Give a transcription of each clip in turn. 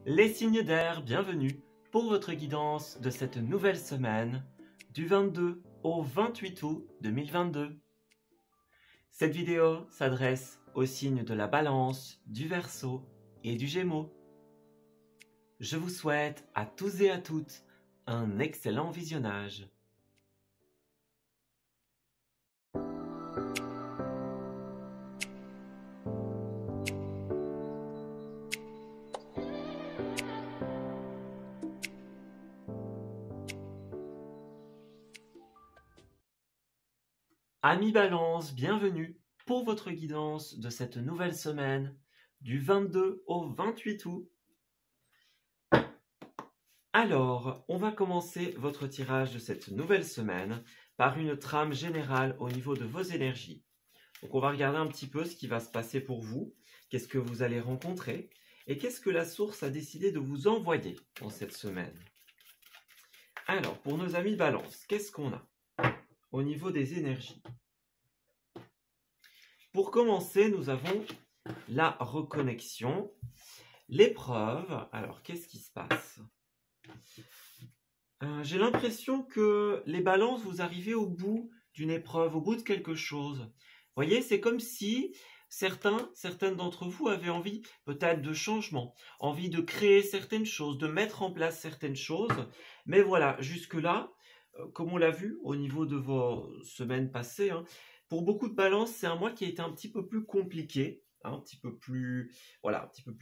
Les signes d'air, bienvenue pour votre guidance de cette nouvelle semaine du 22 au 28 août 2022. Cette vidéo s'adresse aux signes de la Balance, du Verseau et du Gémeaux. Je vous souhaite à tous et à toutes un excellent visionnage. Amis Balance, bienvenue pour votre guidance de cette nouvelle semaine du 22 au 28 août. Alors, on va commencer votre tirage de cette nouvelle semaine par une trame générale au niveau de vos énergies. Donc on va regarder un petit peu ce qui va se passer pour vous, qu'est-ce que vous allez rencontrer et qu'est-ce que la source a décidé de vous envoyer dans cette semaine. Alors, pour nos amis Balance, qu'est-ce qu'on a au niveau des énergies? Pour commencer, nous avons la reconnexion, l'épreuve. Alors, qu'est-ce qui se passe? J'ai l'impression que les balances, vous arrivez au bout d'une épreuve, au bout de quelque chose. Vous voyez, c'est comme si certaines d'entre vous avaient envie peut-être de changement, envie de créer certaines choses, de mettre en place certaines choses. Mais voilà, jusque-là, comme on l'a vu au niveau de vos semaines passées, pour beaucoup de balances, c'est un mois qui a été un petit peu plus compliqué, un petit peu plus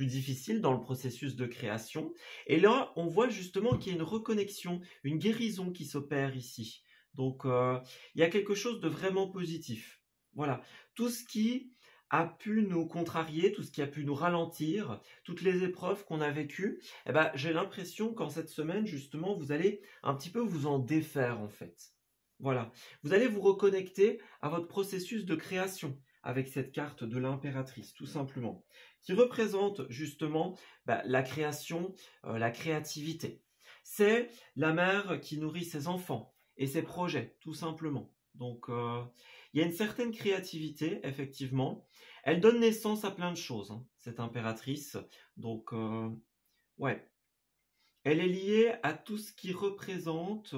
difficile dans le processus de création. Et là, on voit justement qu'il y a une reconnexion, une guérison qui s'opère ici. Donc, il y a quelque chose de vraiment positif. Voilà, tout ce qui a pu nous contrarier, tout ce qui a pu nous ralentir, toutes les épreuves qu'on a vécues, eh ben, j'ai l'impression qu'en cette semaine, justement, vous allez un petit peu vous en défaire, en fait. Voilà, vous allez vous reconnecter à votre processus de création avec cette carte de l'impératrice, tout simplement, qui représente justement la création, la créativité. C'est la mère qui nourrit ses enfants et ses projets, tout simplement. Donc, il y a une certaine créativité, effectivement. Elle donne naissance à plein de choses, cette impératrice. Donc, ouais, elle est liée à tout ce qui représente,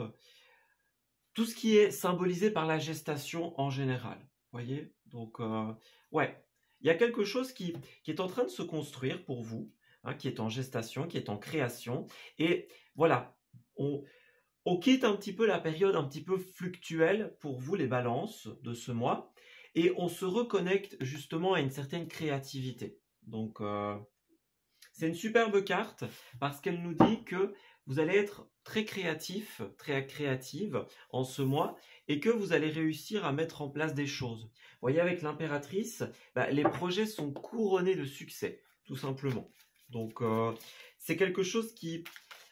tout ce qui est symbolisé par la gestation en général. Voyez? Donc, ouais, il y a quelque chose qui est en train de se construire pour vous, qui est en gestation, qui est en création. Et voilà, on quitte un petit peu la période un petit peu fluctuelle pour vous, les balances, de ce mois. Et on se reconnecte justement à une certaine créativité. Donc, c'est une superbe carte parce qu'elle nous dit que vous allez être très créatif, très créative en ce mois et que vous allez réussir à mettre en place des choses. Vous voyez, avec l'impératrice, les projets sont couronnés de succès, tout simplement. Donc, c'est quelque chose qui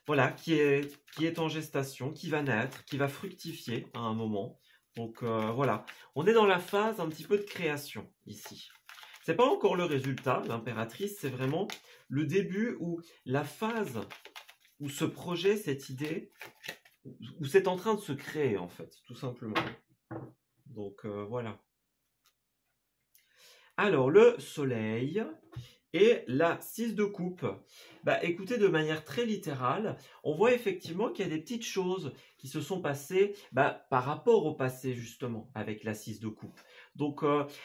est en gestation, qui va naître, qui va fructifier à un moment. Donc, voilà, on est dans la phase un petit peu de création ici. C'est pas encore le résultat, l'impératrice, c'est vraiment le début ou la phase où ce projet, cette idée, où c'est en train de se créer en fait, tout simplement. Donc voilà. Alors le soleil et la 6 de coupe. Écoutez, de manière très littérale, on voit effectivement qu'il y a des petites choses qui se sont passées par rapport au passé justement avec la 6 de coupe. Donc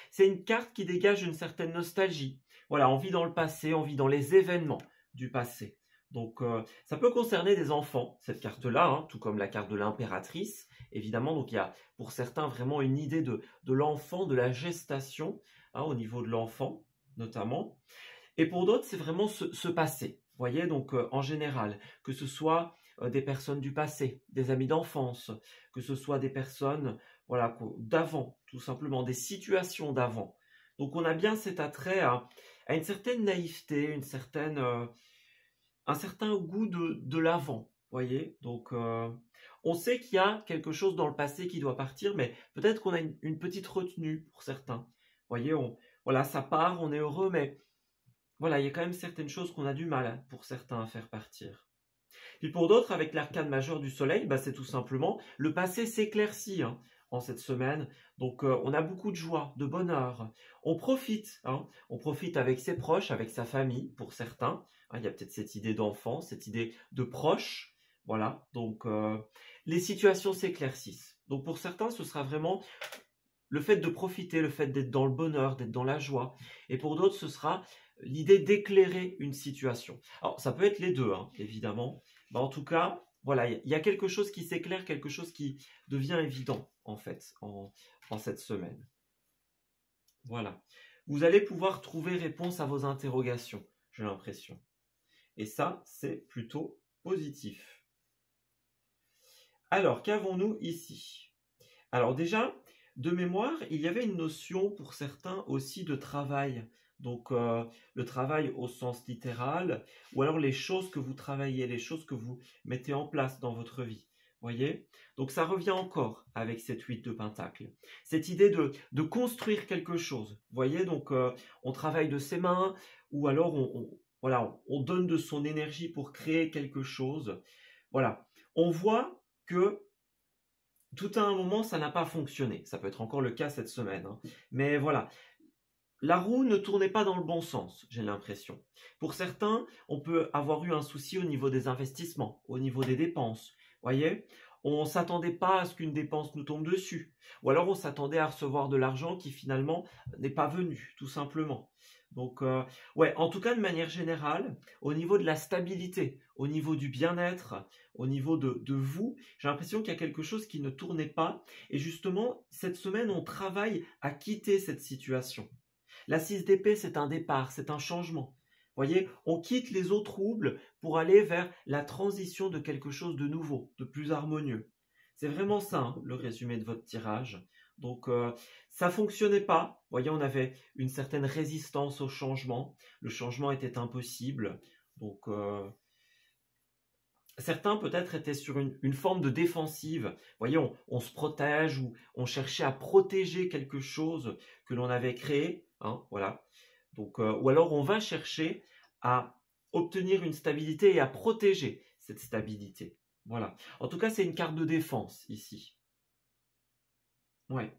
c'est une carte qui dégage une certaine nostalgie. Voilà, on vit dans le passé, on vit dans les événements du passé. Donc ça peut concerner des enfants, cette carte-là, tout comme la carte de l'impératrice, évidemment. Donc il y a pour certains vraiment une idée de l'enfant, de la gestation, au niveau de l'enfant notamment. Et pour d'autres, c'est vraiment ce passé. Vous voyez, donc en général, que ce soit des personnes du passé, des amis d'enfance, que ce soit des personnes d'avant, tout simplement, des situations d'avant. Donc on a bien cet attrait à une certaine naïveté, un certain goût de l'avant. Voyez, donc on sait qu'il y a quelque chose dans le passé qui doit partir, mais peut-être qu'on a une petite retenue pour certains. Voyez, ça part, on est heureux, mais voilà, il y a quand même certaines choses qu'on a du mal pour certains à faire partir. Puis pour d'autres, avec l'arcane majeure du soleil, c'est tout simplement le passé s'éclaircit. en cette semaine. Donc, on a beaucoup de joie, de bonheur. On profite, hein. On profite avec ses proches, avec sa famille, pour certains. Hein, il y a peut-être cette idée d'enfant, cette idée de proche. Voilà, donc les situations s'éclaircissent. Donc, pour certains, ce sera vraiment le fait de profiter, le fait d'être dans le bonheur, d'être dans la joie. Et pour d'autres, ce sera l'idée d'éclairer une situation. Alors, ça peut être les deux, hein, évidemment. Mais en tout cas, voilà, il y a quelque chose qui s'éclaire, quelque chose qui devient évident, en fait, en cette semaine. Voilà. Vous allez pouvoir trouver réponse à vos interrogations, j'ai l'impression. Et ça, c'est plutôt positif. Alors, qu'avons-nous ici? Alors déjà, de mémoire, il y avait une notion pour certains aussi de travail. Donc, le travail au sens littéral, ou alors les choses que vous travaillez, les choses que vous mettez en place dans votre vie. Voyez? Donc, ça revient encore avec cette 8 de Pentacle. Cette idée de construire quelque chose. Voyez? Donc, on travaille de ses mains, ou alors voilà, on donne de son énergie pour créer quelque chose. Voilà. On voit que tout à un moment, ça n'a pas fonctionné. Ça peut être encore le cas cette semaine, hein. Mais voilà, la roue ne tournait pas dans le bon sens, j'ai l'impression. Pour certains, on peut avoir eu un souci au niveau des investissements, au niveau des dépenses. Voyez, on ne s'attendait pas à ce qu'une dépense nous tombe dessus. Ou alors on s'attendait à recevoir de l'argent qui finalement n'est pas venu, tout simplement. Donc, ouais, en tout cas, de manière générale, au niveau de la stabilité, au niveau du bien-être, au niveau de vous, j'ai l'impression qu'il y a quelque chose qui ne tournait pas. Et justement, cette semaine, on travaille à quitter cette situation. La 6 d'épée, c'est un départ, c'est un changement. Voyez, on quitte les eaux troubles pour aller vers la transition de quelque chose de nouveau, de plus harmonieux. C'est vraiment ça, hein, le résumé de votre tirage. Donc, ça fonctionnait pas. Voyez, on avait une certaine résistance au changement. Le changement était impossible. Donc, certains peut-être étaient sur une forme de défensive. Voyez, on se protège ou on cherchait à protéger quelque chose que l'on avait créé. Hein, voilà. Donc, ou alors on va chercher à obtenir une stabilité et à protéger cette stabilité. Voilà. En tout cas, c'est une carte de défense ici. Ouais.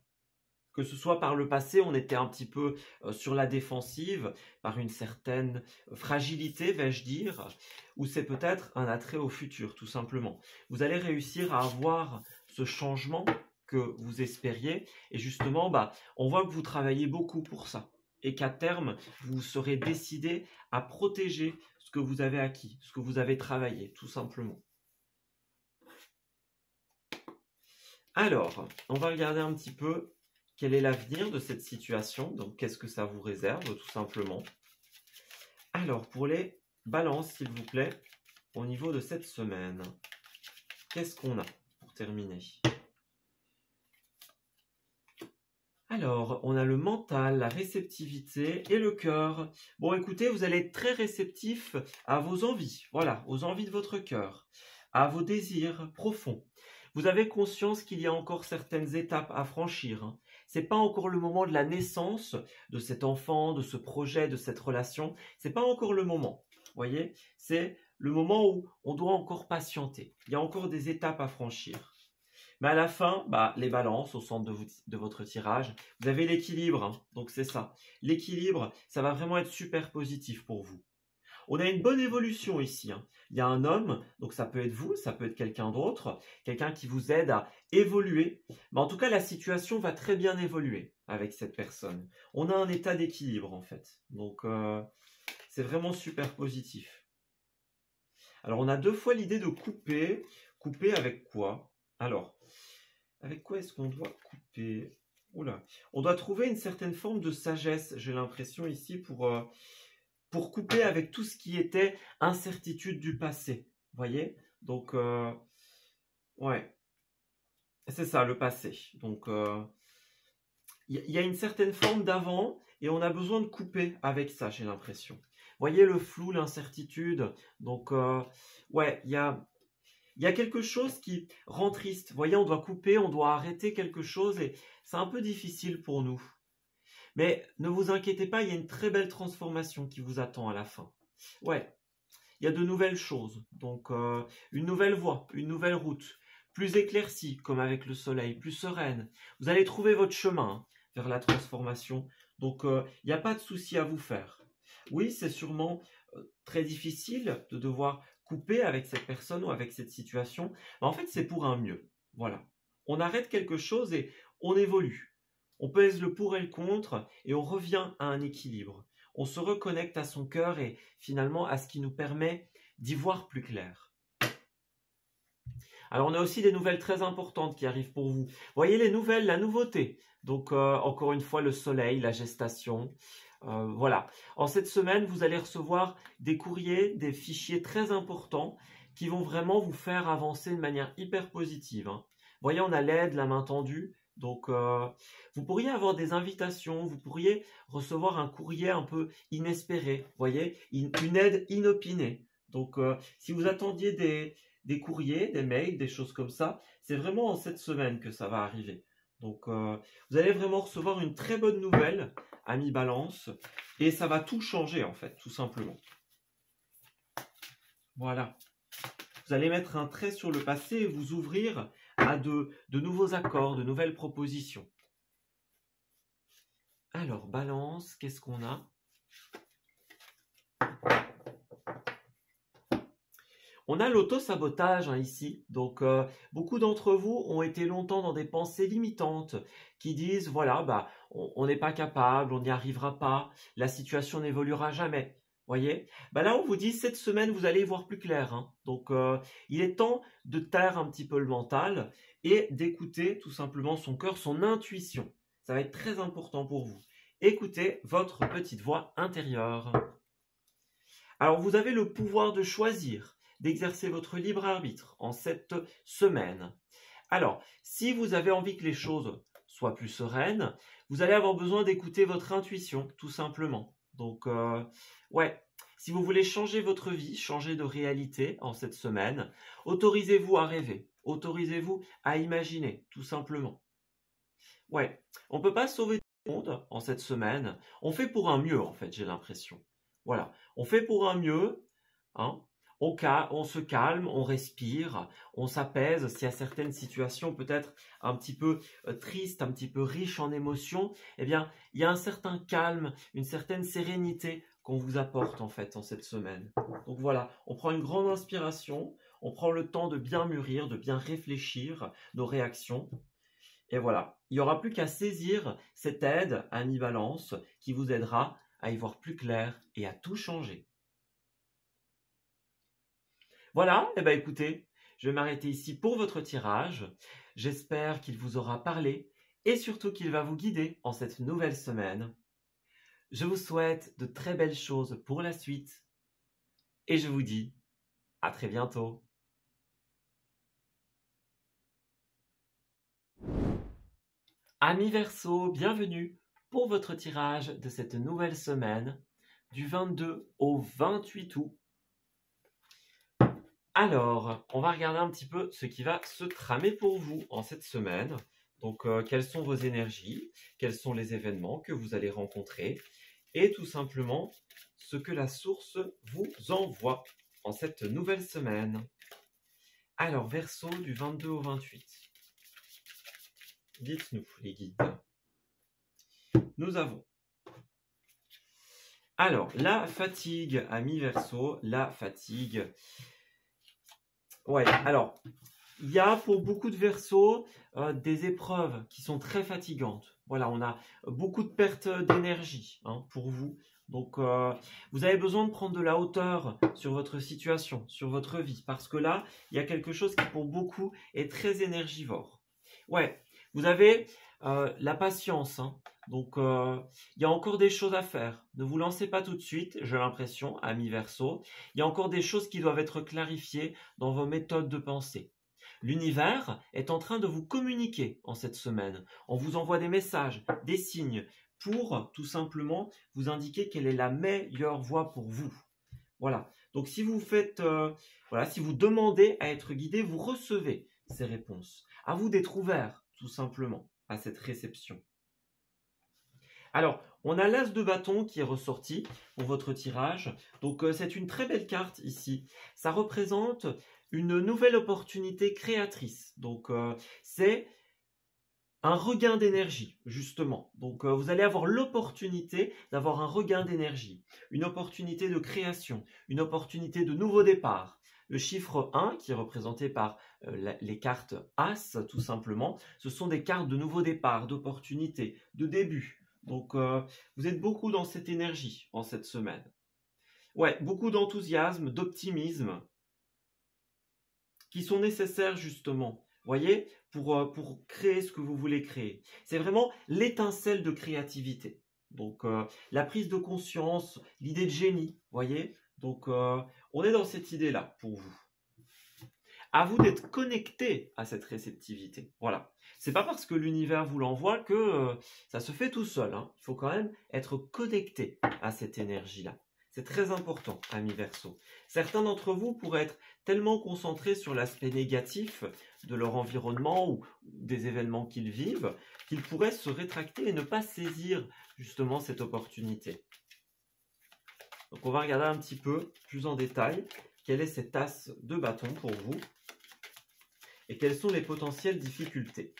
Que ce soit par le passé, on était un petit peu sur la défensive, par une certaine fragilité, vais-je dire, ou c'est peut-être un attrait au futur, tout simplement. Vous allez réussir à avoir ce changement que vous espériez, et justement, on voit que vous travaillez beaucoup pour ça, et qu'à terme, vous serez décidé à protéger ce que vous avez acquis, ce que vous avez travaillé, tout simplement. Alors, on va regarder un petit peu quel est l'avenir de cette situation. Donc, qu'est-ce que ça vous réserve, tout simplement. Alors, pour les balances, s'il vous plaît, au niveau de cette semaine, qu'est-ce qu'on a pour terminer? Alors, on a le mental, la réceptivité et le cœur. Bon, écoutez, vous allez être très réceptif à vos envies. Voilà, aux envies de votre cœur, à vos désirs profonds. Vous avez conscience qu'il y a encore certaines étapes à franchir, hein. C'est pas encore le moment de la naissance de cet enfant, de ce projet, de cette relation. C'est pas encore le moment. Voyez, c'est le moment où on doit encore patienter. Il y a encore des étapes à franchir. Mais à la fin, les balances au centre de votre tirage, vous avez l'équilibre, hein. Donc c'est ça. L'équilibre, ça va vraiment être super positif pour vous. On a une bonne évolution ici, hein. Il y a un homme, donc ça peut être vous, ça peut être quelqu'un d'autre, quelqu'un qui vous aide à évoluer. Mais en tout cas, la situation va très bien évoluer avec cette personne. On a un état d'équilibre en fait. Donc, c'est vraiment super positif. Alors, on a deux fois l'idée de couper. Couper avec quoi? Alors, avec quoi est-ce qu'on doit couper? Oula. On doit trouver une certaine forme de sagesse, j'ai l'impression ici, pour couper avec tout ce qui était incertitude du passé. Voyez? Donc, ouais. C'est ça, le passé. Donc, il y a une certaine forme d'avant et on a besoin de couper avec ça, j'ai l'impression. Voyez le flou, l'incertitude. Donc, ouais, il y a quelque chose qui rend triste. Voyez, on doit couper, on doit arrêter quelque chose et c'est un peu difficile pour nous. Mais ne vous inquiétez pas, il y a une très belle transformation qui vous attend à la fin. Ouais, il y a de nouvelles choses. Donc, une nouvelle voie, une nouvelle route plus éclaircie, comme avec le soleil, plus sereine. Vous allez trouver votre chemin vers la transformation. Donc, il n'y a pas de souci à vous faire. Oui, c'est sûrement très difficile de devoir couper avec cette personne ou avec cette situation. Mais en fait, c'est pour un mieux. Voilà. On arrête quelque chose et on évolue. On pèse le pour et le contre et on revient à un équilibre. On se reconnecte à son cœur et finalement à ce qui nous permet d'y voir plus clair. Alors, on a aussi des nouvelles très importantes qui arrivent pour vous. Voyez les nouvelles, la nouveauté. Donc, encore une fois, le soleil, la gestation. Voilà. En cette semaine, vous allez recevoir des courriers, des fichiers très importants qui vont vraiment vous faire avancer de manière hyper positive. Voyez, on a l'aide, la main tendue. Donc, vous pourriez avoir des invitations, vous pourriez recevoir un courrier un peu inespéré. Voyez, une aide inopinée. Donc, si vous attendiez des courriers, des mails, des choses comme ça, c'est vraiment en cette semaine que ça va arriver. Donc, vous allez vraiment recevoir une très bonne nouvelle, ami Balance, et ça va tout changer en fait, tout simplement. Voilà. Vous allez mettre un trait sur le passé et vous ouvrir à de nouveaux accords, de nouvelles propositions. Alors, Balance, qu'est-ce qu'on a ? On a l'auto-sabotage ici, donc beaucoup d'entre vous ont été longtemps dans des pensées limitantes qui disent voilà, on n'est pas capable, on n'y arrivera pas, la situation n'évoluera jamais. Voyez, là on vous dit cette semaine vous allez y voir plus clair. Donc il est temps de taire un petit peu le mental et d'écouter tout simplement son cœur, son intuition. Ça va être très important pour vous. Écoutez votre petite voix intérieure. Alors vous avez le pouvoir de choisir, d'exercer votre libre arbitre en cette semaine. Alors, si vous avez envie que les choses soient plus sereines, vous allez avoir besoin d'écouter votre intuition, tout simplement. Donc, si vous voulez changer votre vie, changer de réalité en cette semaine, autorisez-vous à rêver, autorisez-vous à imaginer, tout simplement. Ouais, on ne peut pas sauver tout le monde en cette semaine, on fait pour un mieux en fait, j'ai l'impression. Voilà, on fait pour un mieux, on se calme, on respire, on s'apaise. S'il y a certaines situations peut-être un petit peu tristes, un petit peu riches en émotions, eh bien, il y a un certain calme, une certaine sérénité qu'on vous apporte en fait en cette semaine. Donc voilà, on prend une grande inspiration, on prend le temps de bien mûrir, de bien réfléchir nos réactions. Et voilà, il n'y aura plus qu'à saisir cette aide, ami Balance, qui vous aidera à y voir plus clair et à tout changer. Voilà, écoutez, je vais m'arrêter ici pour votre tirage. J'espère qu'il vous aura parlé et surtout qu'il va vous guider en cette nouvelle semaine. Je vous souhaite de très belles choses pour la suite et je vous dis à très bientôt. Amis Verseau, bienvenue pour votre tirage de cette nouvelle semaine du 22 au 28 août. Alors, on va regarder un petit peu ce qui va se tramer pour vous en cette semaine. Donc, quelles sont vos énergies, quels sont les événements que vous allez rencontrer et tout simplement ce que la source vous envoie en cette nouvelle semaine. Alors, Verseau du 22 au 28. Dites-nous, les guides. Nous avons alors la fatigue, ami Verseau, la fatigue. Ouais, alors, il y a pour beaucoup de Verseaux des épreuves qui sont très fatigantes. Voilà, on a beaucoup de pertes d'énergie pour vous. Donc, vous avez besoin de prendre de la hauteur sur votre situation, sur votre vie. Parce que là, il y a quelque chose qui pour beaucoup est très énergivore. Ouais, vous avez la patience. Donc, il y a encore des choses à faire. Ne vous lancez pas tout de suite, j'ai l'impression, ami Verseau. Il y a encore des choses qui doivent être clarifiées dans vos méthodes de pensée. L'univers est en train de vous communiquer en cette semaine. On vous envoie des messages, des signes pour tout simplement vous indiquer quelle est la meilleure voie pour vous. Voilà. Donc, si vous faites, si vous demandez à être guidé, vous recevez ces réponses. À vous d'être ouvert, tout simplement, à cette réception. Alors, on a l'as de bâton qui est ressorti pour votre tirage. Donc, c'est une très belle carte ici. Ça représente une nouvelle opportunité créatrice. Donc, c'est un regain d'énergie, justement. Donc, vous allez avoir l'opportunité d'avoir un regain d'énergie, une opportunité de création, une opportunité de nouveau départ. Le chiffre 1, qui est représenté par les cartes As, tout simplement, ce sont des cartes de nouveau départ, d'opportunité, de début. Donc, vous êtes beaucoup dans cette énergie en cette semaine. Ouais, beaucoup d'enthousiasme, d'optimisme, qui sont nécessaires justement, voyez, pour créer ce que vous voulez créer. C'est vraiment l'étincelle de créativité. Donc, la prise de conscience, l'idée de génie, voyez. Donc, on est dans cette idée-là pour vous. À vous d'être connecté à cette réceptivité. Voilà. C'est pas parce que l'univers vous l'envoie que ça se fait tout seul. Hein. Il faut quand même être connecté à cette énergie-là. C'est très important, amis Verseau. Certains d'entre vous pourraient être tellement concentrés sur l'aspect négatif de leur environnement ou des événements qu'ils vivent, qu'ils pourraient se rétracter et ne pas saisir justement cette opportunité. Donc on va regarder un petit peu plus en détail quelle est cette as de bâton pour vous et quelles sont les potentielles difficultés.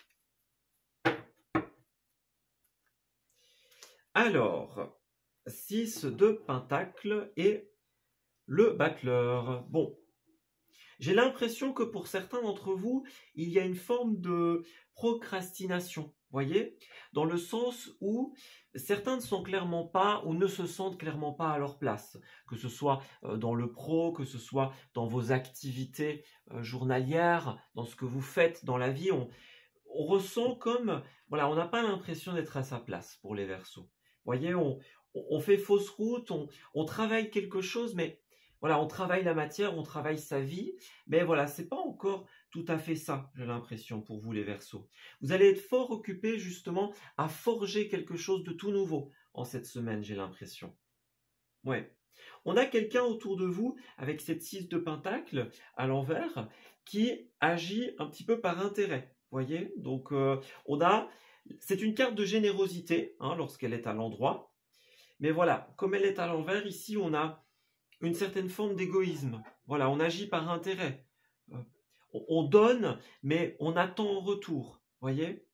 Alors, 6 de pentacle et le battleur. Bon, j'ai l'impression que pour certains d'entre vous, il y a une forme de procrastination, voyez, dans le sens où certains ne sont clairement pas ou ne se sentent clairement pas à leur place, que ce soit dans le pro, que ce soit dans vos activités journalières, dans ce que vous faites dans la vie, on ressent comme, voilà, on n'a pas l'impression d'être à sa place pour les Verseaux. Voyez, on fait fausse route, on travaille quelque chose, mais voilà, on travaille la matière, on travaille sa vie, mais voilà, c'est pas encore tout à fait ça, j'ai l'impression, pour vous les Verseaux. Vous allez être fort occupés justement à forger quelque chose de tout nouveau en cette semaine, j'ai l'impression. Ouais. On a quelqu'un autour de vous avec cette 6 de pentacle à l'envers qui agit un petit peu par intérêt, voyez. Donc c'est une carte de générosité hein, lorsqu'elle est à l'endroit, mais voilà, comme elle est à l'envers, ici on a une certaine forme d'égoïsme. Voilà, on agit par intérêt. On donne, mais on attend en retour. Voyez ?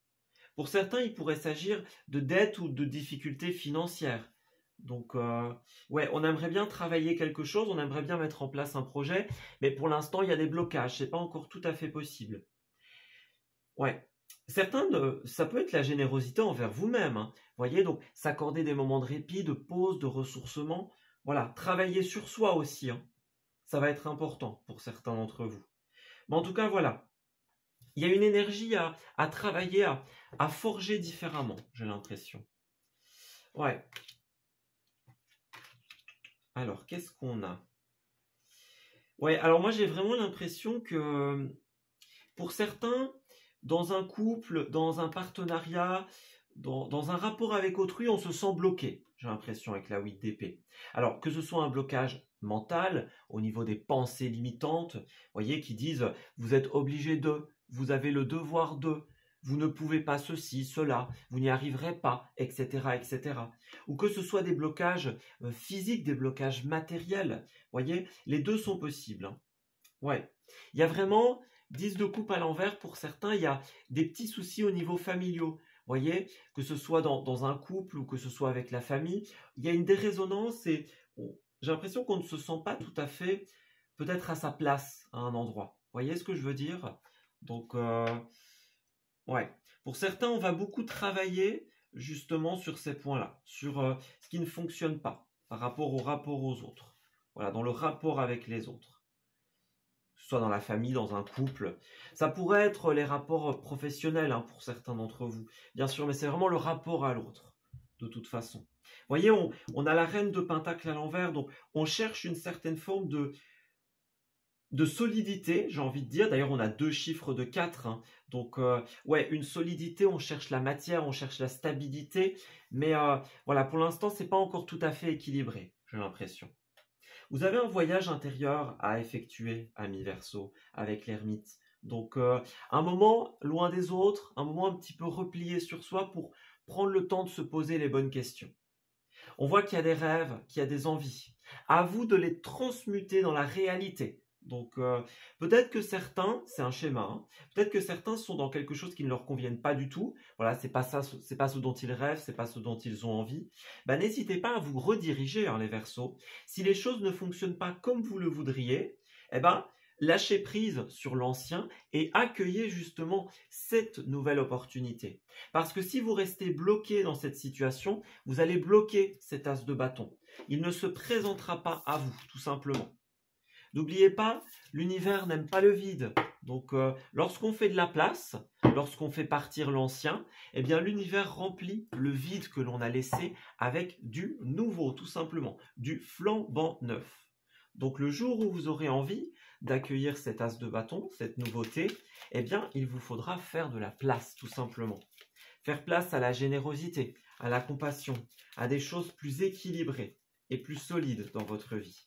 Pour certains, il pourrait s'agir de dettes ou de difficultés financières. Donc, ouais, on aimerait bien travailler quelque chose, on aimerait bien mettre en place un projet, mais pour l'instant, il y a des blocages. C'est pas encore tout à fait possible. Ouais. Certains, ça peut être la générosité envers vous-même. Hein. Voyez, donc s'accorder des moments de répit, de pause, de ressourcement. Voilà, travailler sur soi aussi. Hein. Ça va être important pour certains d'entre vous. Mais en tout cas, voilà. Il y a une énergie à travailler, à forger différemment, j'ai l'impression. Ouais. Alors, qu'est-ce qu'on a? Ouais, alors moi j'ai vraiment l'impression que pour certains, dans un couple, dans un partenariat, dans un rapport avec autrui, on se sent bloqué, j'ai l'impression, avec la 8 d'épée. Alors, que ce soit un blocage mental, au niveau des pensées limitantes, voyez, qui disent « vous êtes obligé de », « vous avez le devoir de », « vous ne pouvez pas ceci, cela »,« vous n'y arriverez pas », etc., etc. Ou que ce soit des blocages physiques, des blocages matériels, voyez, les deux sont possibles. Hein. Ouais, il y a vraiment 10 de coupe à l'envers pour certains, il y a des petits soucis au niveau familiaux. Voyez, que ce soit dans un couple ou que ce soit avec la famille, il y a une dérésonance et j'ai l'impression qu'on ne se sent pas tout à fait peut-être à sa place à un endroit. Voyez ce que je veux dire? Donc, ouais. Pour certains, on va beaucoup travailler justement sur ces points-là, sur ce qui ne fonctionne pas par rapport au rapport aux autres. Voilà, dans le rapport avec les autres. Que ce soit dans la famille, dans un couple. Ça pourrait être les rapports professionnels hein, pour certains d'entre vous, bien sûr, mais c'est vraiment le rapport à l'autre, de toute façon. Vous voyez, on a la reine de pentacle à l'envers, donc on cherche une certaine forme de solidité, j'ai envie de dire. D'ailleurs, on a 2 chiffres de 4. Hein. Donc, ouais, une solidité, on cherche la matière, on cherche la stabilité. Mais voilà, pour l'instant, c'est pas encore tout à fait équilibré, j'ai l'impression. Vous avez un voyage intérieur à effectuer, ami Verseau, avec l'ermite. Donc, un moment loin des autres, un moment un petit peu replié sur soi pour prendre le temps de se poser les bonnes questions. On voit qu'il y a des rêves, qu'il y a des envies. À vous de les transmuter dans la réalité. Donc, peut-être que certains, c'est un schéma, hein, peut-être que certains sont dans quelque chose qui ne leur convienne pas du tout. Voilà, c'est pas ça, c'est pas ce dont ils rêvent, c'est pas ce dont ils ont envie. Bah, n'hésitez pas à vous rediriger, hein, les Verseaux. Si les choses ne fonctionnent pas comme vous le voudriez, eh ben, lâchez prise sur l'ancien et accueillez justement cette nouvelle opportunité. Parce que si vous restez bloqué dans cette situation, vous allez bloquer cet as de bâton. Il ne se présentera pas à vous, tout simplement. N'oubliez pas, l'univers n'aime pas le vide. Donc, lorsqu'on fait de la place, lorsqu'on fait partir l'ancien, eh bien, l'univers remplit le vide que l'on a laissé avec du nouveau, tout simplement, du flambant neuf. Donc, le jour où vous aurez envie d'accueillir cet as de bâton, cette nouveauté, eh bien, il vous faudra faire de la place, tout simplement. Faire place à la générosité, à la compassion, à des choses plus équilibrées et plus solides dans votre vie.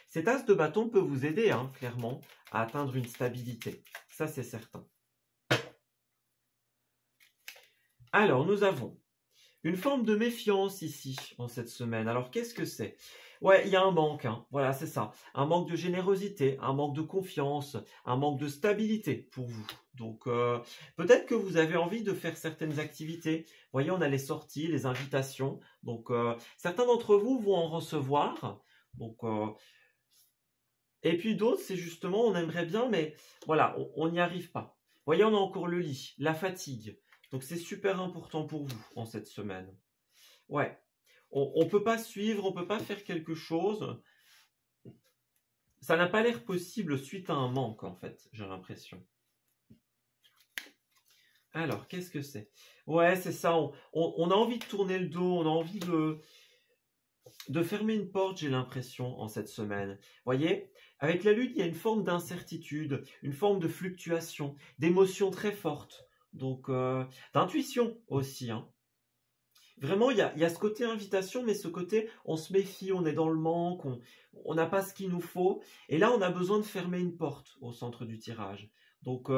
Cet as de bâton peut vous aider, hein, clairement, à atteindre une stabilité. Ça, c'est certain. Alors, nous avons une forme de méfiance ici, en cette semaine. Alors, qu'est-ce que c'est? Ouais, il y a un manque, hein. Voilà, c'est ça. Un manque de générosité, un manque de confiance, un manque de stabilité pour vous. Donc, peut-être que vous avez envie de faire certaines activités. Vous voyez, on a les sorties, les invitations. Donc, certains d'entre vous vont en recevoir. Donc, et puis d'autres, c'est justement, on aimerait bien, mais voilà, on n'y arrive pas. Vous voyez, on a encore le lit, la fatigue. Donc c'est super important pour vous en cette semaine. Ouais, on ne peut pas suivre, on ne peut pas faire quelque chose. Ça n'a pas l'air possible suite à un manque, en fait, j'ai l'impression. Alors, qu'est-ce que c'est? Ouais, c'est ça, on a envie de tourner le dos, on a envie de fermer une porte, j'ai l'impression, en cette semaine. Voyez, avec la lune, il y a une forme d'incertitude, une forme de fluctuation, d'émotions très fortes, donc d'intuition aussi. Hein. Vraiment, il y a ce côté invitation, mais ce côté, on se méfie, on est dans le manque, on n'a pas ce qu'il nous faut. Et là, on a besoin de fermer une porte au centre du tirage. Donc,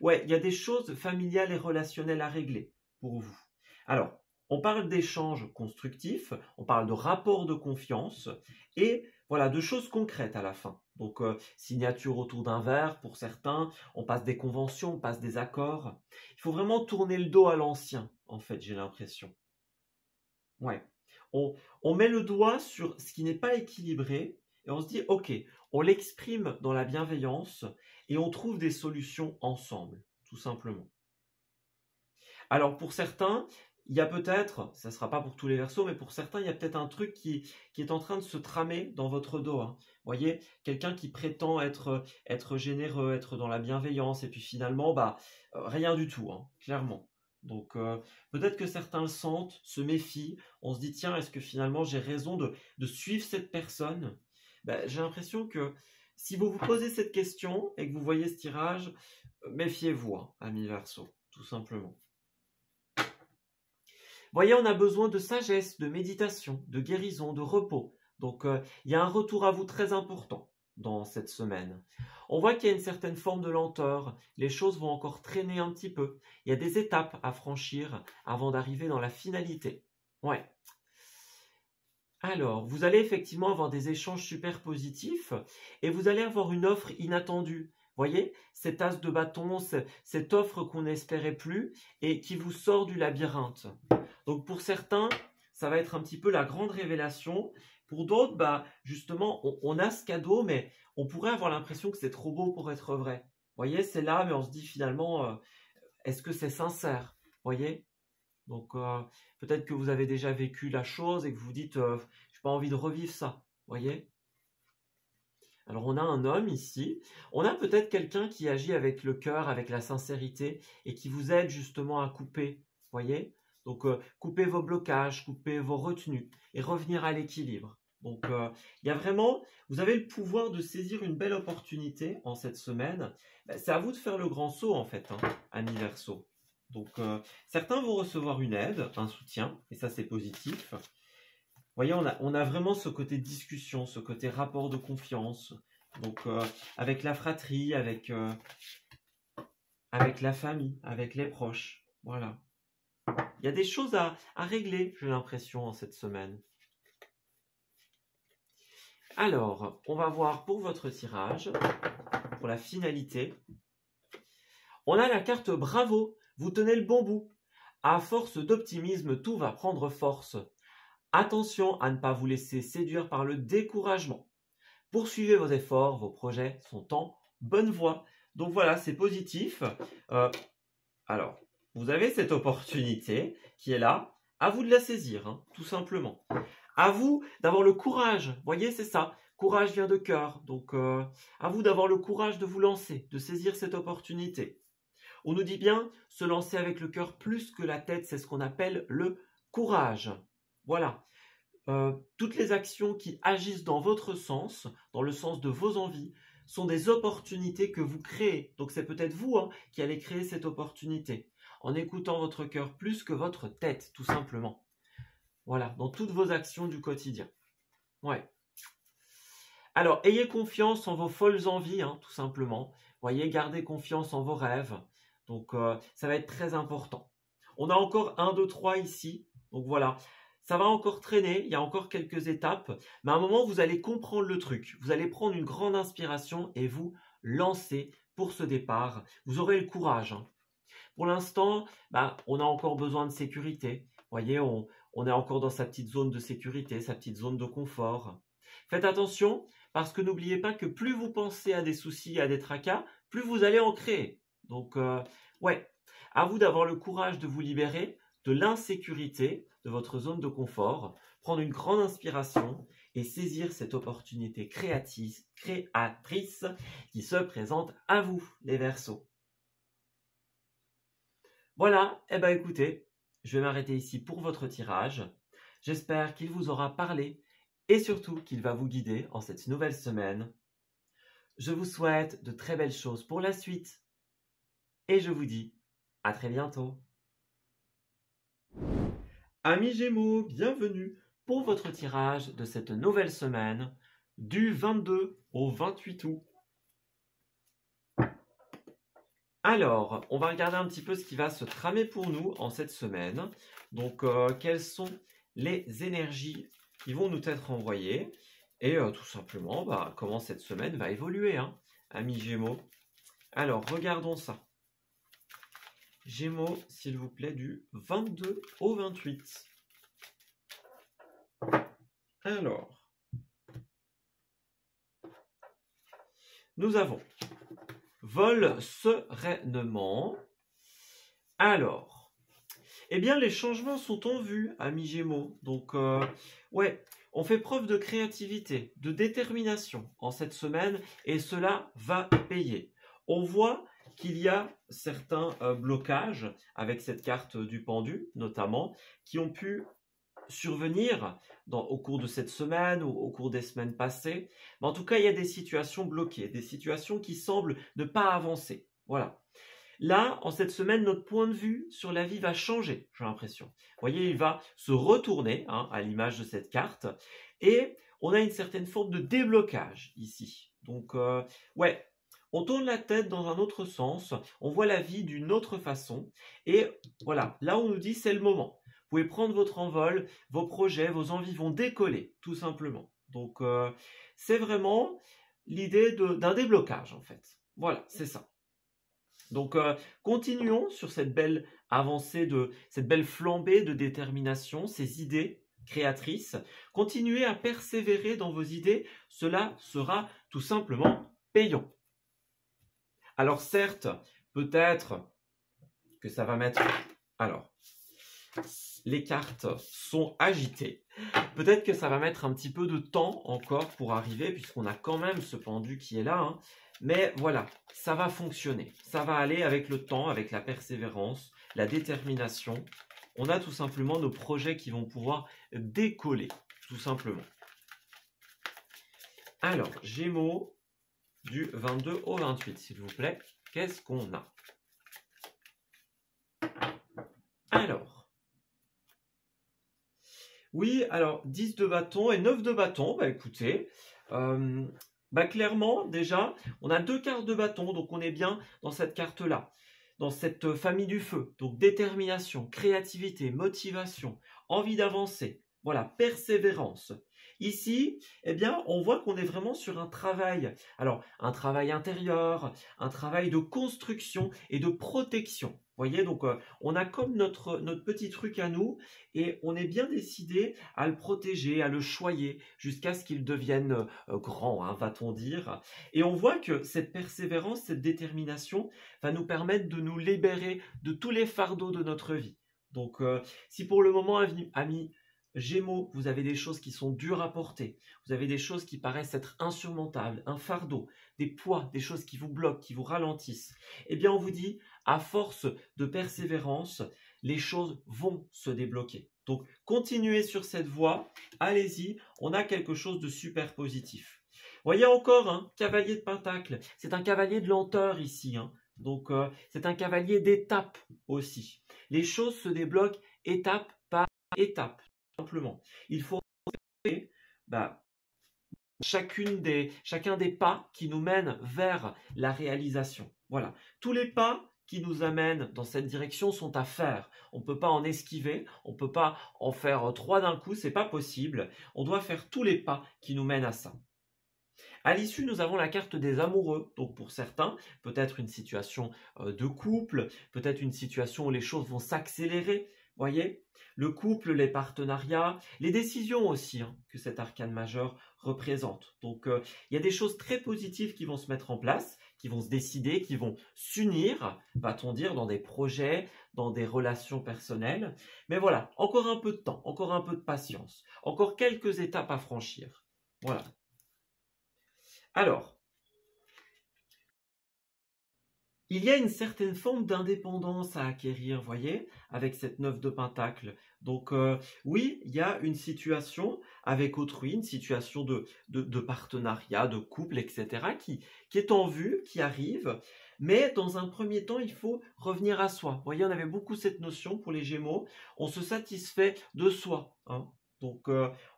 ouais, il y a des choses familiales et relationnelles à régler pour vous. Alors, on parle d'échanges constructifs, on parle de rapports de confiance et voilà, de choses concrètes à la fin. Donc, signature autour d'un verre pour certains, on passe des conventions, on passe des accords. Il faut vraiment tourner le dos à l'ancien, en fait, j'ai l'impression. Ouais. On met le doigt sur ce qui n'est pas équilibré et on se dit, ok, on l'exprime dans la bienveillance et on trouve des solutions ensemble, tout simplement. Alors pour certains, il y a peut-être, ça ne sera pas pour tous les Verseaux, mais pour certains, il y a peut-être un truc qui est en train de se tramer dans votre dos. Hein. Vous voyez, quelqu'un qui prétend être généreux, être dans la bienveillance, et puis finalement, rien du tout, hein, clairement. Donc peut-être que certains le sentent, se méfient, on se dit, tiens, est-ce que finalement j'ai raison de suivre cette personne? J'ai l'impression que si vous vous posez cette question et que vous voyez ce tirage, méfiez-vous, hein, amis Verseaux, tout simplement. Voyez, on a besoin de sagesse, de méditation, de guérison, de repos. Donc, il y a un retour à vous très important dans cette semaine. On voit qu'il y a une certaine forme de lenteur. Les choses vont encore traîner un petit peu. Il y a des étapes à franchir avant d'arriver dans la finalité. Ouais. Alors, vous allez effectivement avoir des échanges super positifs et vous allez avoir une offre inattendue. Voyez, cet as de bâton, cette offre qu'on n'espérait plus et qui vous sort du labyrinthe. Donc pour certains, ça va être un petit peu la grande révélation. Pour d'autres, justement, on a ce cadeau, mais on pourrait avoir l'impression que c'est trop beau pour être vrai. Voyez, c'est là, mais on se dit finalement, est-ce que c'est sincère? Voyez? Donc peut-être que vous avez déjà vécu la chose et que vous vous dites, je n'ai pas envie de revivre ça. Voyez? Alors on a un homme ici, on a peut-être quelqu'un qui agit avec le cœur, avec la sincérité et qui vous aide justement à couper, voyez? Donc couper vos blocages, couper vos retenues et revenir à l'équilibre. Donc il y a vraiment, vous avez le pouvoir de saisir une belle opportunité en cette semaine. C'est à vous de faire le grand saut en fait, hein, amis Verseaux. Donc certains vont recevoir une aide, un soutien, et ça c'est positif. Vous voyez, on a vraiment ce côté discussion, ce côté rapport de confiance. Donc, avec la fratrie, avec la famille, avec les proches. Voilà. Il y a des choses à régler, j'ai l'impression, en cette semaine. Alors, on va voir pour votre tirage, pour la finalité. On a la carte Bravo, vous tenez le bon bout. À force d'optimisme, tout va prendre force. Attention à ne pas vous laisser séduire par le découragement. Poursuivez vos efforts, vos projets sont en bonne voie. Donc voilà, c'est positif. Alors, vous avez cette opportunité qui est là. À vous de la saisir, hein, tout simplement. À vous d'avoir le courage. Vous voyez, c'est ça. Courage vient de cœur. Donc, à vous d'avoir le courage de vous lancer, de saisir cette opportunité. On nous dit bien se lancer avec le cœur plus que la tête, c'est ce qu'on appelle le courage. Voilà. Toutes les actions qui agissent dans votre sens, dans le sens de vos envies, sont des opportunités que vous créez. Donc c'est peut-être vous qui allez créer cette opportunité en écoutant votre cœur plus que votre tête, tout simplement. Voilà, dans toutes vos actions du quotidien. Ouais. Alors, ayez confiance en vos folles envies, hein, tout simplement. Voyez, gardez confiance en vos rêves. Donc, ça va être très important. On a encore 1, 2, 3 ici. Donc voilà, ça va encore traîner. Il y a encore quelques étapes. Mais à un moment, vous allez comprendre le truc. Vous allez prendre une grande inspiration et vous lancer pour ce départ. Vous aurez le courage. Hein. Pour l'instant, on a encore besoin de sécurité. Vous voyez, on est encore dans sa petite zone de sécurité, sa petite zone de confort. Faites attention, parce que n'oubliez pas que plus vous pensez à des soucis, à des tracas, plus vous allez en créer. Donc, ouais, à vous d'avoir le courage de vous libérer de l'insécurité de votre zone de confort, prendre une grande inspiration et saisir cette opportunité créatrice qui se présente à vous, les Verseaux. Voilà, écoutez, je vais m'arrêter ici pour votre tirage. J'espère qu'il vous aura parlé et surtout qu'il va vous guider en cette nouvelle semaine. Je vous souhaite de très belles choses pour la suite et je vous dis à très bientôt. Amis Gémeaux, bienvenue pour votre tirage de cette nouvelle semaine du 22 au 28 août. Alors, on va regarder un petit peu ce qui va se tramer pour nous en cette semaine. Donc, quelles sont les énergies qui vont nous être envoyées et tout simplement, comment cette semaine va évoluer, hein, amis Gémeaux. Alors, regardons ça. Gémeaux, s'il vous plaît, du 22 au 28. Alors, nous avons vol sereinement. Alors, eh bien, les changements sont en vue, amis Gémeaux. Donc, ouais, on fait preuve de créativité, de détermination en cette semaine et cela va payer. On voit qu'il y a certains blocages avec cette carte du pendu, notamment, qui ont pu survenir au cours de cette semaine ou au cours des semaines passées. Mais en tout cas, il y a des situations bloquées, des situations qui semblent ne pas avancer. Voilà. Là, en cette semaine, notre point de vue sur la vie va changer, j'ai l'impression. Vous voyez, il va se retourner, hein, à l'image de cette carte. Et on a une certaine forme de déblocage ici. Donc, ouais, on tourne la tête dans un autre sens, on voit la vie d'une autre façon. Et voilà, là on nous dit c'est le moment. Vous pouvez prendre votre envol, vos projets, vos envies vont décoller, tout simplement. Donc, c'est vraiment l'idée d'un déblocage, en fait. Voilà, c'est ça. Donc, continuons sur cette belle avancée, cette belle flambée de détermination, ces idées créatrices. Continuez à persévérer dans vos idées, cela sera tout simplement payant. Alors certes, peut-être que ça va mettre... Alors, les cartes sont agitées. Peut-être que ça va mettre un petit peu de temps encore pour arriver, puisqu'on a quand même ce pendu qui est là, hein. Mais voilà, ça va fonctionner. Ça va aller avec le temps, avec la persévérance, la détermination. On a tout simplement nos projets qui vont pouvoir décoller, tout simplement. Alors, Gémeaux, du 22 au 28, s'il vous plaît. Qu'est-ce qu'on a? Alors, oui, alors 10 de bâton et 9 de bâton, écoutez, clairement, déjà, on a 2 cartes de bâton, donc on est bien dans cette carte-là, dans cette famille du feu. Donc détermination, créativité, motivation, envie d'avancer, voilà, persévérance. Ici, eh bien, on voit qu'on est vraiment sur un travail. Alors, un travail intérieur, un travail de construction et de protection. Vous voyez, donc on a comme notre petit truc à nous et on est bien décidé à le protéger, à le choyer jusqu'à ce qu'il devienne grand, hein, va-t-on dire. Et on voit que cette persévérance, cette détermination va nous permettre de nous libérer de tous les fardeaux de notre vie. Donc, si pour le moment, amis Gémeaux, vous avez des choses qui sont dures à porter, vous avez des choses qui paraissent être insurmontables, un fardeau, des poids, des choses qui vous bloquent, qui vous ralentissent, eh bien on vous dit, à force de persévérance, les choses vont se débloquer. Donc continuez sur cette voie, allez-y, on a quelque chose de super positif. Voyez encore, hein, cavalier de Pentacle, c'est un cavalier de lenteur ici, hein. Donc c'est un cavalier d'étape aussi. Les choses se débloquent étape par étape. Simplement, il faut chacun des pas qui nous mènent vers la réalisation. Voilà, tous les pas qui nous amènent dans cette direction sont à faire. On ne peut pas en esquiver, on ne peut pas en faire 3 d'un coup, c'est pas possible. On doit faire tous les pas qui nous mènent à ça. À l'issue, nous avons la carte des amoureux. Donc pour certains, peut-être une situation de couple, peut-être une situation où les choses vont s'accélérer. Voyez, le couple, les partenariats, les décisions aussi, hein, que cet arcane majeur représente. Donc il y a des choses très positives qui vont se mettre en place, qui vont se décider, qui vont s'unir, va-t-on dire, dans des projets, dans des relations personnelles. Mais voilà, encore un peu de temps, encore un peu de patience, encore quelques étapes à franchir. Voilà. Alors, il y a une certaine forme d'indépendance à acquérir, voyez, avec cette 9 de Pentacle. Donc oui, il y a une situation avec autrui, une situation de partenariat, de couple, etc., qui est en vue, qui arrive. Mais dans un premier temps, il faut revenir à soi. Vous voyez, on avait beaucoup cette notion pour les Gémeaux. On se satisfait de soi, hein. Donc,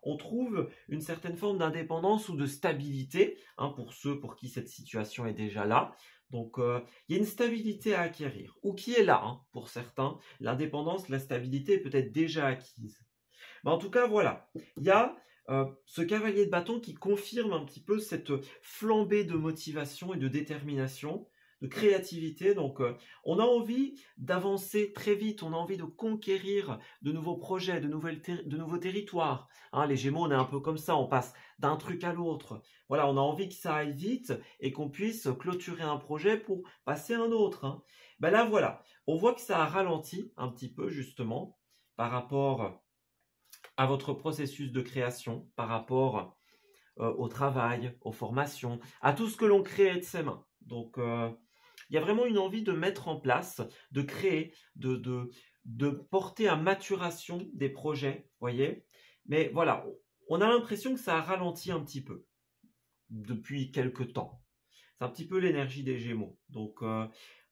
on trouve une certaine forme d'indépendance ou de stabilité, hein, pour ceux pour qui cette situation est déjà là. Donc, il y a une stabilité à acquérir, ou qui est là, hein, pour certains. L'indépendance, la stabilité est peut-être déjà acquise. Mais en tout cas, voilà, il y a ce cavalier de bâton qui confirme un petit peu cette flambée de motivation et de détermination, de créativité. Donc, on a envie d'avancer très vite, on a envie de conquérir de nouveaux projets, de nouveaux territoires. Hein, les Gémeaux, on est un peu comme ça, on passe d'un truc à l'autre. Voilà, on a envie que ça aille vite et qu'on puisse clôturer un projet pour passer à un autre, hein. Ben là, voilà, on voit que ça a ralenti un petit peu, justement, par rapport à votre processus de création, par rapport au travail, aux formations, à tout ce que l'on crée de ses mains. Donc, il y a vraiment une envie de mettre en place, de créer, de porter à maturation des projets, voyez. Mais voilà, on a l'impression que ça a ralenti un petit peu depuis quelques temps. C'est un petit peu l'énergie des Gémeaux. Donc,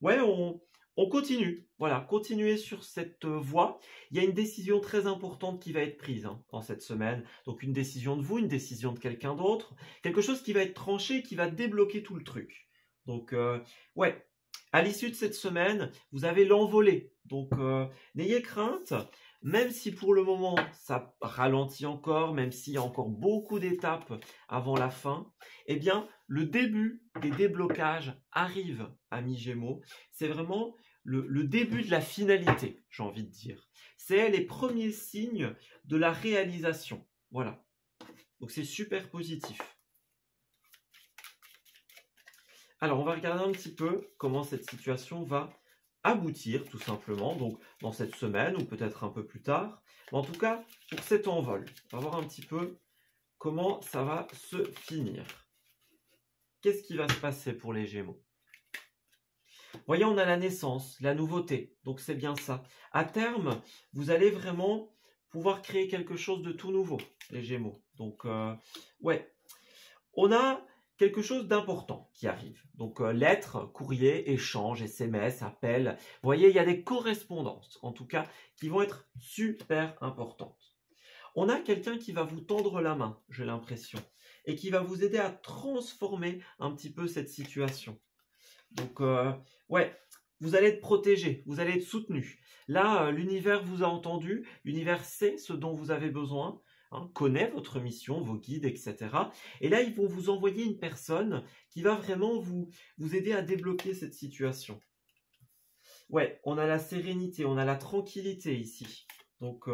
ouais, on continue. Voilà, continuez sur cette voie. Il y a une décision très importante qui va être prise, hein, dans cette semaine. Donc, une décision de vous, une décision de quelqu'un d'autre. Quelque chose qui va être tranché, qui va débloquer tout le truc. Donc, ouais, à l'issue de cette semaine, vous avez l'envolée. Donc, n'ayez crainte. Même si pour le moment, ça ralentit encore, même s'il y a encore beaucoup d'étapes avant la fin, eh bien, le début des déblocages arrive à mi-Gémeaux. C'est vraiment le début de la finalité, j'ai envie de dire. C'est les premiers signes de la réalisation. Voilà. Donc, c'est super positif. Alors, on va regarder un petit peu comment cette situation va aboutir, tout simplement, donc dans cette semaine ou peut-être un peu plus tard. Mais en tout cas, pour cet envol, on va voir un petit peu comment ça va se finir. Qu'est-ce qui va se passer pour les Gémeaux? Voyez, on a la naissance, la nouveauté, donc c'est bien ça. À terme, vous allez vraiment pouvoir créer quelque chose de tout nouveau, les Gémeaux. Donc, ouais, on a quelque chose d'important qui arrive. Donc, lettres, courrier, échanges, SMS, appels. Vous voyez, il y a des correspondances, en tout cas, qui vont être super importantes. On a quelqu'un qui va vous tendre la main, j'ai l'impression, et qui va vous aider à transformer un petit peu cette situation. Donc, ouais, vous allez être protégé, vous allez être soutenu. Là, l'univers vous a entendu, l'univers sait ce dont vous avez besoin. hein, connaît votre mission, vos guides, etc. Et là, ils vont vous envoyer une personne qui va vraiment vous aider à débloquer cette situation. Ouais, on a la sérénité, on a la tranquillité ici. Donc,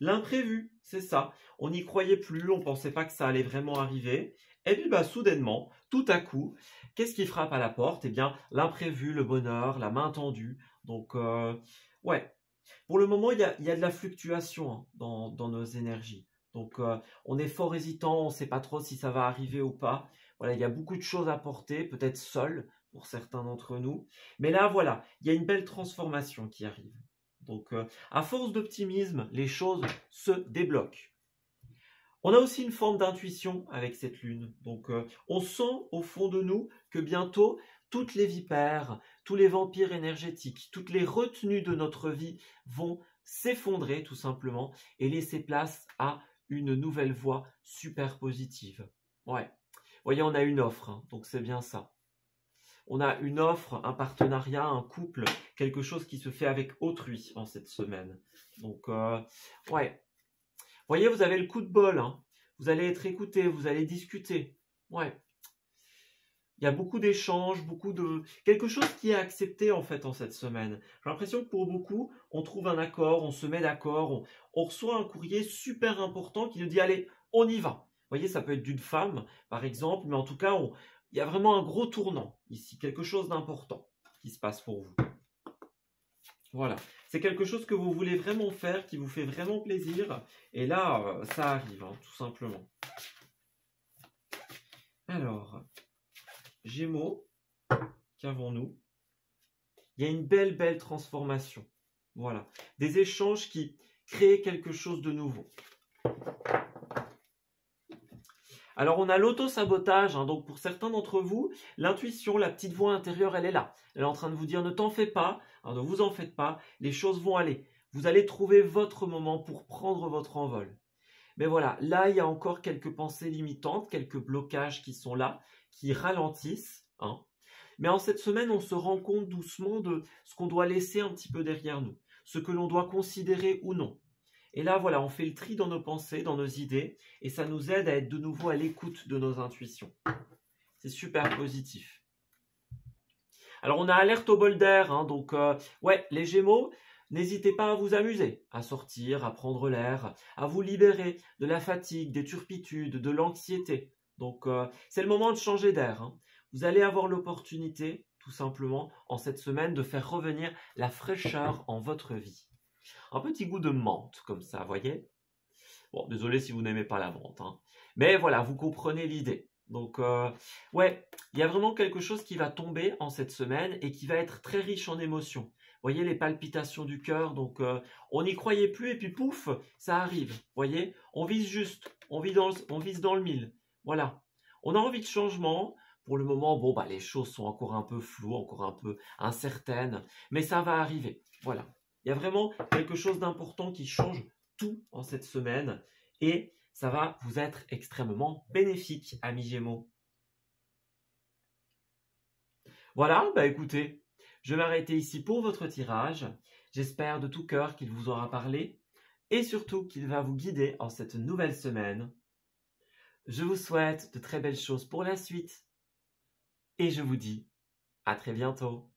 l'imprévu, c'est ça. On n'y croyait plus, on ne pensait pas que ça allait vraiment arriver. Et puis, bah, soudainement, tout à coup, qu'est-ce qui frappe à la porte? Eh bien, l'imprévu, le bonheur, la main tendue. Donc, ouais. Pour le moment, il y a de la fluctuation hein, dans nos énergies. Donc, on est fort hésitant, on ne sait pas trop si ça va arriver ou pas. Voilà, il y a beaucoup de choses à porter, peut-être seul pour certains d'entre nous. Mais là, voilà, il y a une belle transformation qui arrive. Donc, à force d'optimisme, les choses se débloquent. On a aussi une forme d'intuition avec cette lune. Donc, on sent au fond de nous que bientôt, toutes les vipères, tous les vampires énergétiques, toutes les retenues de notre vie vont s'effondrer tout simplement et laisser place à une nouvelle voie super positive. Ouais. Vous voyez, on a une offre, hein, donc c'est bien ça. On a une offre, un partenariat, un couple, quelque chose qui se fait avec autrui en cette semaine. Donc, ouais. Vous voyez, vous avez le coup de bol. Hein. Vous allez être écouté, vous allez discuter. Ouais. Il y a beaucoup d'échanges, quelque chose qui est accepté en fait en cette semaine. J'ai l'impression que pour beaucoup, on trouve un accord, on se met d'accord, on reçoit un courrier super important qui nous dit allez, on y va. Vous voyez, ça peut être d'une femme, par exemple, mais en tout cas, il y a vraiment un gros tournant ici, quelque chose d'important qui se passe pour vous. Voilà, c'est quelque chose que vous voulez vraiment faire, qui vous fait vraiment plaisir. Et là, ça arrive, hein, tout simplement. Alors, Gémeaux, qu'avons-nous? Il y a une belle transformation. Voilà, des échanges qui créent quelque chose de nouveau. Alors, on a l'auto-sabotage. Hein, donc, pour certains d'entre vous, l'intuition, la petite voix intérieure, elle est là. Elle est en train de vous dire, ne t'en fais pas, hein, ne vous en faites pas, les choses vont aller. Vous allez trouver votre moment pour prendre votre envol. Mais voilà, là, il y a encore quelques pensées limitantes, quelques blocages qui sont là, qui ralentissent. Hein. Mais en cette semaine, on se rend compte doucement de ce qu'on doit laisser un petit peu derrière nous, ce que l'on doit considérer ou non. Et là, voilà, on fait le tri dans nos pensées, dans nos idées, et ça nous aide à être de nouveau à l'écoute de nos intuitions. C'est super positif. Alors, on a alerte au bol d'air, hein, donc, ouais, les Gémeaux, n'hésitez pas à vous amuser, à sortir, à prendre l'air, à vous libérer de la fatigue, des turpitudes, de l'anxiété. Donc, c'est le moment de changer d'air. Hein. Vous allez avoir l'opportunité, tout simplement, en cette semaine, de faire revenir la fraîcheur en votre vie. Un petit goût de menthe, comme ça, voyez. Bon, désolé si vous n'aimez pas la menthe. Hein. Mais voilà, vous comprenez l'idée. Donc, ouais, il y a vraiment quelque chose qui va tomber en cette semaine et qui va être très riche en émotions. Vous voyez, les palpitations du cœur, donc on n'y croyait plus et puis pouf, ça arrive. Vous voyez, on vise juste, on vise dans le mille. Voilà. On a envie de changement. Pour le moment, bon, bah, les choses sont encore un peu floues, encore un peu incertaines, mais ça va arriver. Voilà. Il y a vraiment quelque chose d'important qui change tout en cette semaine et ça va vous être extrêmement bénéfique, amis Gémeaux. Voilà, bah écoutez, je vais m'arrêter ici pour votre tirage. J'espère de tout cœur qu'il vous aura parlé et surtout qu'il va vous guider en cette nouvelle semaine. Je vous souhaite de très belles choses pour la suite et je vous dis à très bientôt.